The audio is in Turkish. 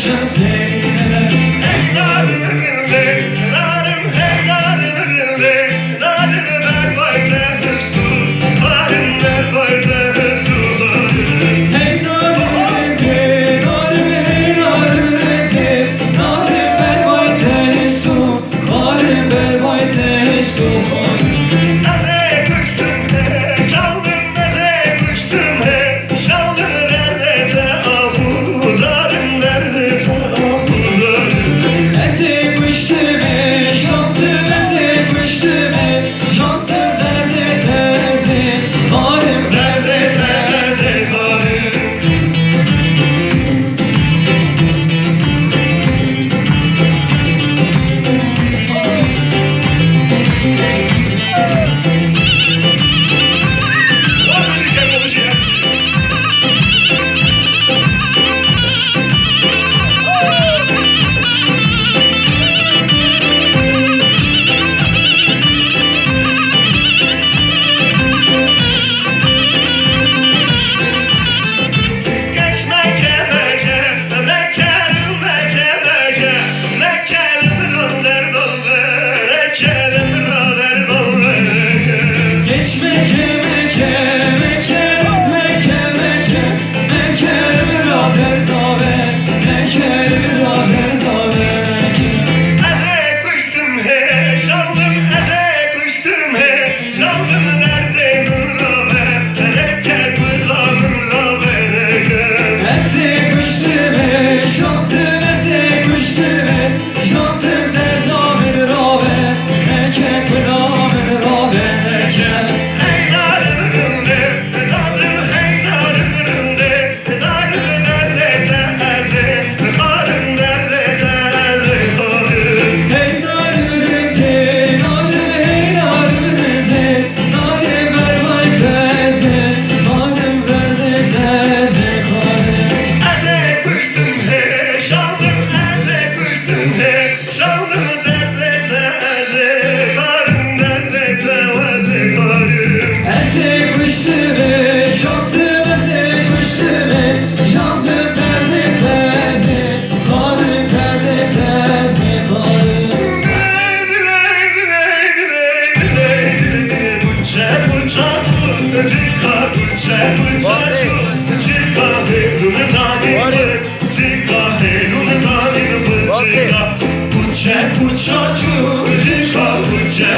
Şan Zeynep. Hey narim hey narim narim ver bayte hüsnü narim ver bayte hüsnü Hey narim te, narim hey narim te, narim ber bayte su, narim ber bayte su. Eze kuştum he şaldım eze kuştum he şaldım derdete ahuzarım derdete ahuzarım. Eze kuştume, şantım eze kuştume, şantım derde teze, harim derde teze, harim. O müzik gel o müzik gel. Geçme kemeke, mekerim meke, mekerim roller doller, ekerim roller doller. Geçme kemeke, mekerim meke, mekerim raber dabe, mekerim raber dabe. Eze kuştum he, şaldım eze kuştum he, şaldım nerede nurave, reke kullanım rave reke. Eze kuştume, şantım eze kuştume, şantım derdamin rabe, meke kulamin rabe, meke. Hey narim hey narim nerede teze, karım nerede teze karım. Hey narim te, narim hey narim te, narim ver bay teze, narim ver de teze karim. Eze kuştum he, şaldım eze kuştum he, şaldım nerede teze, karım nerede teze karım. Eze kuştume, şantım eze kuştume, şantım perde teze, karim perde teze karim. Kucha, kucha, kucha,